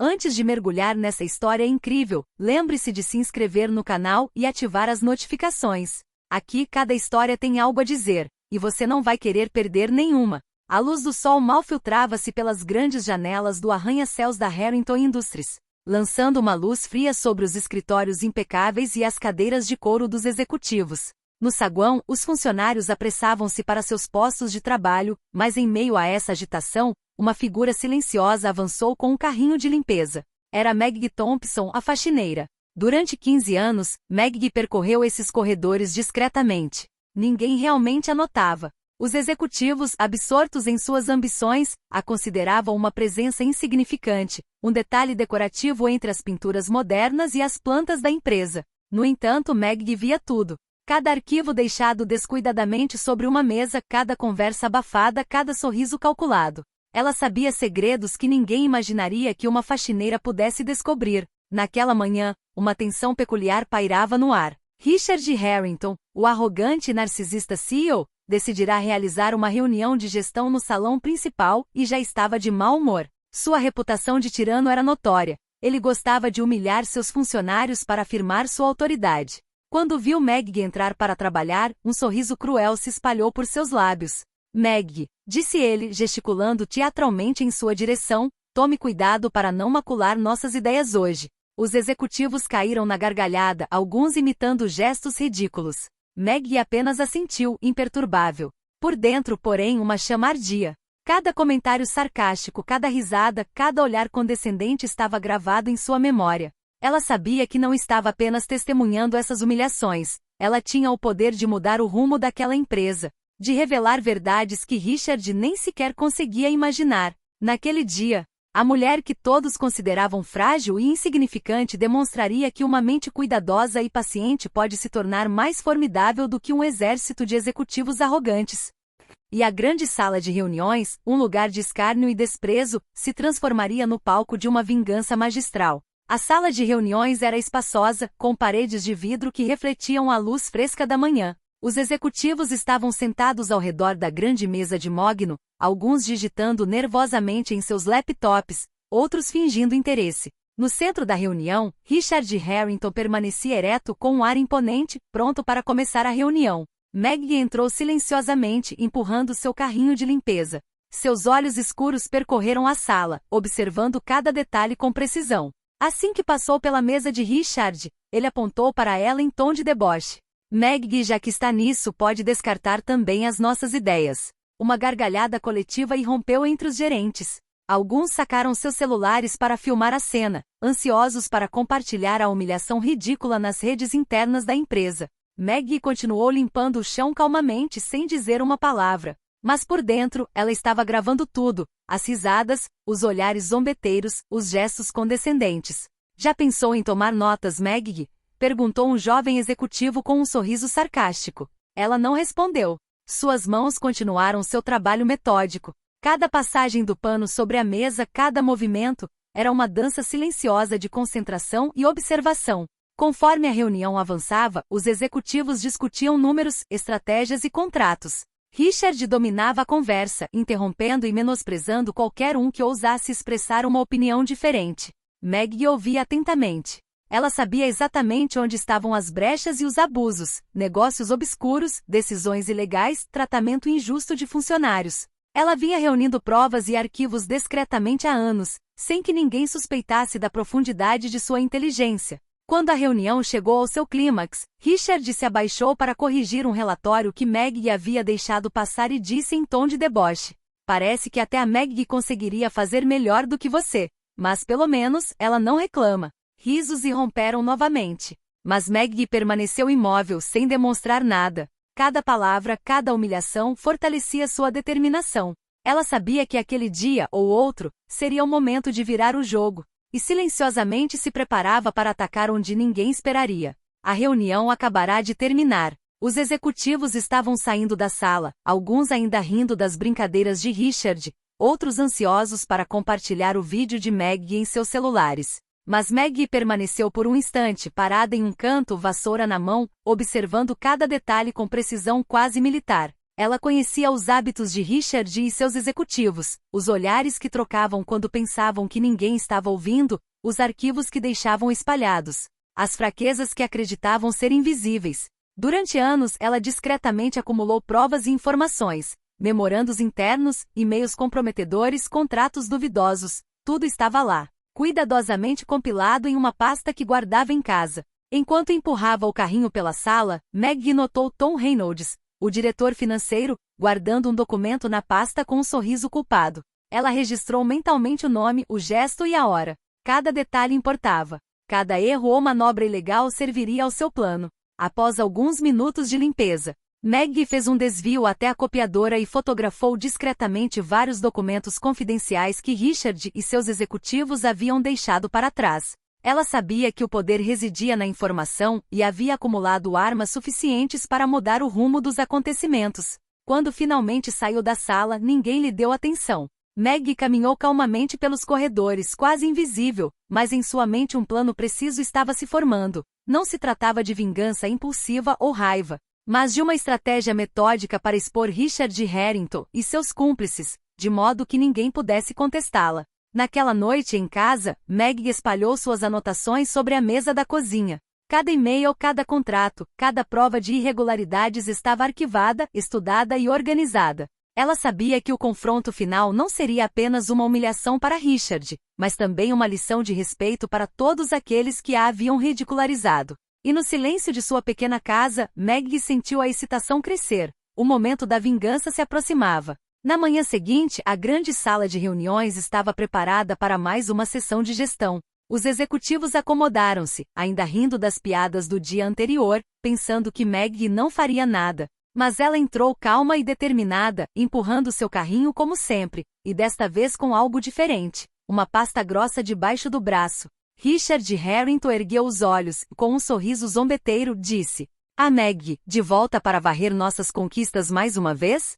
Antes de mergulhar nessa história incrível, lembre-se de se inscrever no canal e ativar as notificações. Aqui cada história tem algo a dizer, e você não vai querer perder nenhuma. A luz do sol mal filtrava-se pelas grandes janelas do arranha-céus da Harrington Industries, lançando uma luz fria sobre os escritórios impecáveis e as cadeiras de couro dos executivos. No saguão, os funcionários apressavam-se para seus postos de trabalho, mas em meio a essa agitação, uma figura silenciosa avançou com um carrinho de limpeza. Era Maggie Thompson, a faxineira. Durante 15 anos, Maggie percorreu esses corredores discretamente. Ninguém realmente a notava. Os executivos, absortos em suas ambições, a consideravam uma presença insignificante, um detalhe decorativo entre as pinturas modernas e as plantas da empresa. No entanto, Maggie via tudo. Cada arquivo deixado descuidadamente sobre uma mesa, cada conversa abafada, cada sorriso calculado. Ela sabia segredos que ninguém imaginaria que uma faxineira pudesse descobrir. Naquela manhã, uma tensão peculiar pairava no ar. Richard Harrington, o arrogante e narcisista CEO, decidirá realizar uma reunião de gestão no salão principal e já estava de mau humor. Sua reputação de tirano era notória. Ele gostava de humilhar seus funcionários para afirmar sua autoridade. Quando viu Maggie entrar para trabalhar, um sorriso cruel se espalhou por seus lábios. Maggie, disse ele, gesticulando teatralmente em sua direção, tome cuidado para não macular nossas ideias hoje. Os executivos caíram na gargalhada, alguns imitando gestos ridículos. Maggie apenas assentiu, imperturbável. Por dentro, porém, uma chama ardia. Cada comentário sarcástico, cada risada, cada olhar condescendente estava gravado em sua memória. Ela sabia que não estava apenas testemunhando essas humilhações. Ela tinha o poder de mudar o rumo daquela empresa, de revelar verdades que Richard nem sequer conseguia imaginar. Naquele dia, a mulher que todos consideravam frágil e insignificante demonstraria que uma mente cuidadosa e paciente pode se tornar mais formidável do que um exército de executivos arrogantes. E a grande sala de reuniões, um lugar de escárnio e desprezo, se transformaria no palco de uma vingança magistral. A sala de reuniões era espaçosa, com paredes de vidro que refletiam a luz fresca da manhã. Os executivos estavam sentados ao redor da grande mesa de mogno, alguns digitando nervosamente em seus laptops, outros fingindo interesse. No centro da reunião, Richard Harrington permanecia ereto com um ar imponente, pronto para começar a reunião. Maggie entrou silenciosamente, empurrando seu carrinho de limpeza. Seus olhos escuros percorreram a sala, observando cada detalhe com precisão. Assim que passou pela mesa de Richard, ele apontou para ela em tom de deboche. Maggie, já que está nisso, pode descartar também as nossas ideias. Uma gargalhada coletiva irrompeu entre os gerentes. Alguns sacaram seus celulares para filmar a cena, ansiosos para compartilhar a humilhação ridícula nas redes internas da empresa. Maggie continuou limpando o chão calmamente sem dizer uma palavra. Mas por dentro, ela estava gravando tudo, as risadas, os olhares zombeteiros, os gestos condescendentes. Já pensou em tomar notas, Maggie? Perguntou um jovem executivo com um sorriso sarcástico. Ela não respondeu. Suas mãos continuaram seu trabalho metódico. Cada passagem do pano sobre a mesa, cada movimento, era uma dança silenciosa de concentração e observação. Conforme a reunião avançava, os executivos discutiam números, estratégias e contratos. Richard dominava a conversa, interrompendo e menosprezando qualquer um que ousasse expressar uma opinião diferente. Maggie ouvia atentamente. Ela sabia exatamente onde estavam as brechas e os abusos, negócios obscuros, decisões ilegais, tratamento injusto de funcionários. Ela vinha reunindo provas e arquivos discretamente há anos, sem que ninguém suspeitasse da profundidade de sua inteligência. Quando a reunião chegou ao seu clímax, Richard se abaixou para corrigir um relatório que Maggie havia deixado passar e disse em tom de deboche. Parece que até a Maggie conseguiria fazer melhor do que você, mas pelo menos ela não reclama. Risos irromperam novamente. Mas Maggie permaneceu imóvel sem demonstrar nada. Cada palavra, cada humilhação fortalecia sua determinação. Ela sabia que aquele dia ou outro seria o momento de virar o jogo. E silenciosamente se preparava para atacar onde ninguém esperaria. A reunião acabará de terminar. Os executivos estavam saindo da sala, alguns ainda rindo das brincadeiras de Richard, outros ansiosos para compartilhar o vídeo de Maggie em seus celulares. Mas Maggie permaneceu por um instante parada em um canto, vassoura na mão, observando cada detalhe com precisão quase militar. Ela conhecia os hábitos de Richard e seus executivos, os olhares que trocavam quando pensavam que ninguém estava ouvindo, os arquivos que deixavam espalhados, as fraquezas que acreditavam ser invisíveis. Durante anos, ela discretamente acumulou provas e informações, memorandos internos, e-mails comprometedores, contratos duvidosos, tudo estava lá, cuidadosamente compilado em uma pasta que guardava em casa. Enquanto empurrava o carrinho pela sala, Maggie notou Tom Reynolds, o diretor financeiro, guardando um documento na pasta com um sorriso culpado. Ela registrou mentalmente o nome, o gesto e a hora. Cada detalhe importava. Cada erro ou manobra ilegal serviria ao seu plano. Após alguns minutos de limpeza, Maggie fez um desvio até a copiadora e fotografou discretamente vários documentos confidenciais que Richard e seus executivos haviam deixado para trás. Ela sabia que o poder residia na informação e havia acumulado armas suficientes para mudar o rumo dos acontecimentos. Quando finalmente saiu da sala, ninguém lhe deu atenção. Maggie caminhou calmamente pelos corredores, quase invisível, mas em sua mente um plano preciso estava se formando. Não se tratava de vingança impulsiva ou raiva, mas de uma estratégia metódica para expor Richard Harrington e seus cúmplices, de modo que ninguém pudesse contestá-la. Naquela noite em casa, Maggie espalhou suas anotações sobre a mesa da cozinha. Cada e-mail, cada contrato, cada prova de irregularidades estava arquivada, estudada e organizada. Ela sabia que o confronto final não seria apenas uma humilhação para Richard, mas também uma lição de respeito para todos aqueles que a haviam ridicularizado. E no silêncio de sua pequena casa, Maggie sentiu a excitação crescer. O momento da vingança se aproximava. Na manhã seguinte, a grande sala de reuniões estava preparada para mais uma sessão de gestão. Os executivos acomodaram-se, ainda rindo das piadas do dia anterior, pensando que Maggie não faria nada. Mas ela entrou calma e determinada, empurrando seu carrinho como sempre, e desta vez com algo diferente, uma pasta grossa debaixo do braço. Richard Harrington ergueu os olhos, e com um sorriso zombeteiro, disse: "Ah, Maggie, de volta para varrer nossas conquistas mais uma vez?"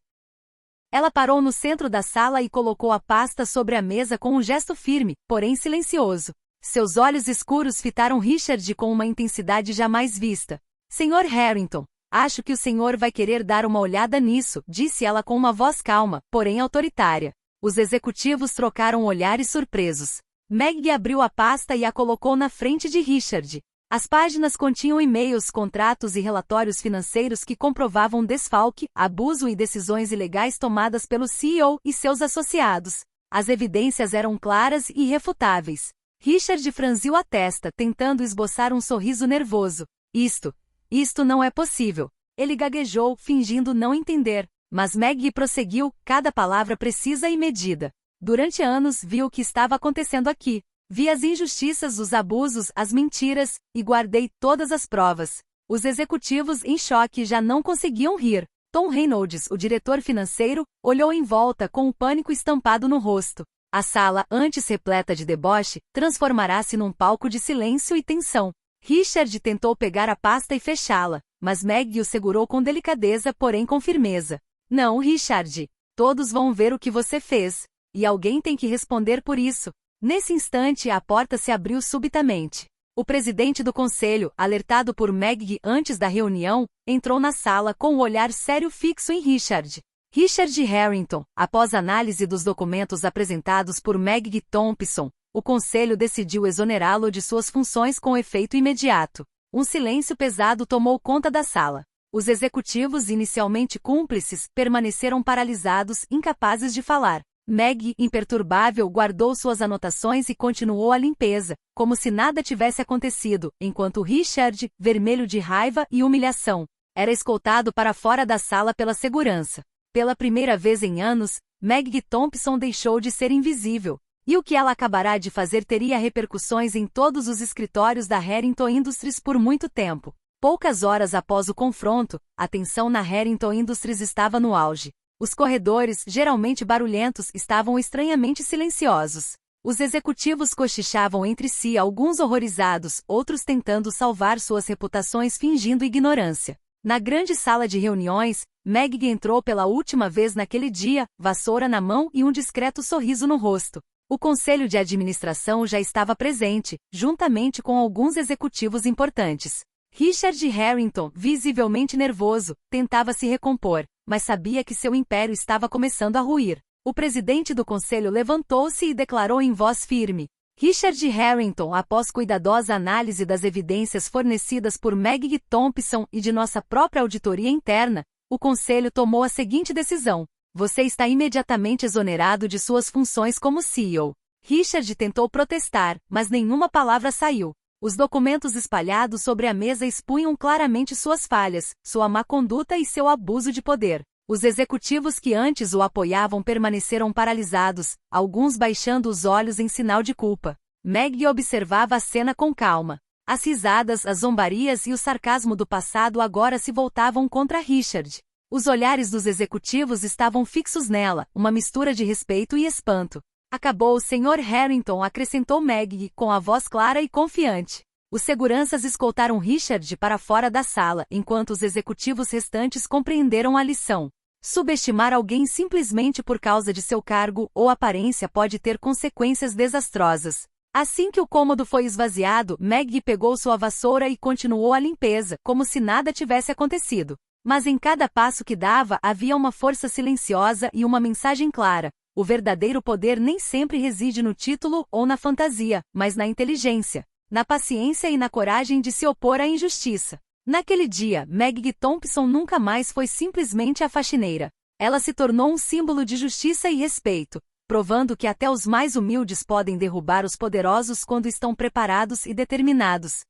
Ela parou no centro da sala e colocou a pasta sobre a mesa com um gesto firme, porém silencioso. Seus olhos escuros fitaram Richard com uma intensidade jamais vista. "Sr. Harrington, acho que o senhor vai querer dar uma olhada nisso", disse ela com uma voz calma, porém autoritária. Os executivos trocaram olhares surpresos. Maggie abriu a pasta e a colocou na frente de Richard. As páginas continham e-mails, contratos e relatórios financeiros que comprovavam desfalque, abuso e decisões ilegais tomadas pelo CEO e seus associados. As evidências eram claras e irrefutáveis. Richard franziu a testa, tentando esboçar um sorriso nervoso. Isto não é possível." Ele gaguejou, fingindo não entender. Mas Maggie prosseguiu, cada palavra precisa e medida. "Durante anos vi o que estava acontecendo aqui. Vi as injustiças, os abusos, as mentiras, e guardei todas as provas." Os executivos, em choque, já não conseguiam rir. Tom Reynolds, o diretor financeiro, olhou em volta com o pânico estampado no rosto. A sala, antes repleta de deboche, transformará-se num palco de silêncio e tensão. Richard tentou pegar a pasta e fechá-la, mas Maggie o segurou com delicadeza, porém com firmeza. "Não, Richard. Todos vão ver o que você fez. E alguém tem que responder por isso." Nesse instante, a porta se abriu subitamente. O presidente do conselho, alertado por Maggie antes da reunião, entrou na sala com um olhar sério fixo em Richard. Richard Harrington, após análise dos documentos apresentados por Maggie Thompson, o conselho decidiu exonerá-lo de suas funções com efeito imediato. Um silêncio pesado tomou conta da sala. Os executivos, inicialmente cúmplices, permaneceram paralisados, incapazes de falar. Maggie, imperturbável, guardou suas anotações e continuou a limpeza, como se nada tivesse acontecido, enquanto Richard, vermelho de raiva e humilhação, era escoltado para fora da sala pela segurança. Pela primeira vez em anos, Maggie Thompson deixou de ser invisível. E o que ela acabará de fazer teria repercussões em todos os escritórios da Harrington Industries por muito tempo. Poucas horas após o confronto, a tensão na Harrington Industries estava no auge. Os corredores, geralmente barulhentos, estavam estranhamente silenciosos. Os executivos cochichavam entre si, alguns horrorizados, outros tentando salvar suas reputações fingindo ignorância. Na grande sala de reuniões, Maggie entrou pela última vez naquele dia, vassoura na mão e um discreto sorriso no rosto. O conselho de administração já estava presente, juntamente com alguns executivos importantes. Richard Harrington, visivelmente nervoso, tentava se recompor. mas sabia que seu império estava começando a ruir. O presidente do conselho levantou-se e declarou em voz firme: Richard Harrington, após cuidadosa análise das evidências fornecidas por Meg Thompson e de nossa própria auditoria interna, o conselho tomou a seguinte decisão: você está imediatamente exonerado de suas funções como CEO. Richard tentou protestar, mas nenhuma palavra saiu. Os documentos espalhados sobre a mesa expunham claramente suas falhas, sua má conduta e seu abuso de poder. Os executivos que antes o apoiavam permaneceram paralisados, alguns baixando os olhos em sinal de culpa. Meg observava a cena com calma. As risadas, as zombarias e o sarcasmo do passado agora se voltavam contra Richard. Os olhares dos executivos estavam fixos nela, uma mistura de respeito e espanto. Acabou, Sr. Harrington, acrescentou Meg, com a voz clara e confiante. Os seguranças escoltaram Richard para fora da sala, enquanto os executivos restantes compreenderam a lição. Subestimar alguém simplesmente por causa de seu cargo ou aparência pode ter consequências desastrosas. Assim que o cômodo foi esvaziado, Meg pegou sua vassoura e continuou a limpeza, como se nada tivesse acontecido. Mas em cada passo que dava havia uma força silenciosa e uma mensagem clara. O verdadeiro poder nem sempre reside no título ou na fantasia, mas na inteligência, na paciência e na coragem de se opor à injustiça. Naquele dia, Meg Thompson nunca mais foi simplesmente a faxineira. Ela se tornou um símbolo de justiça e respeito, provando que até os mais humildes podem derrubar os poderosos quando estão preparados e determinados.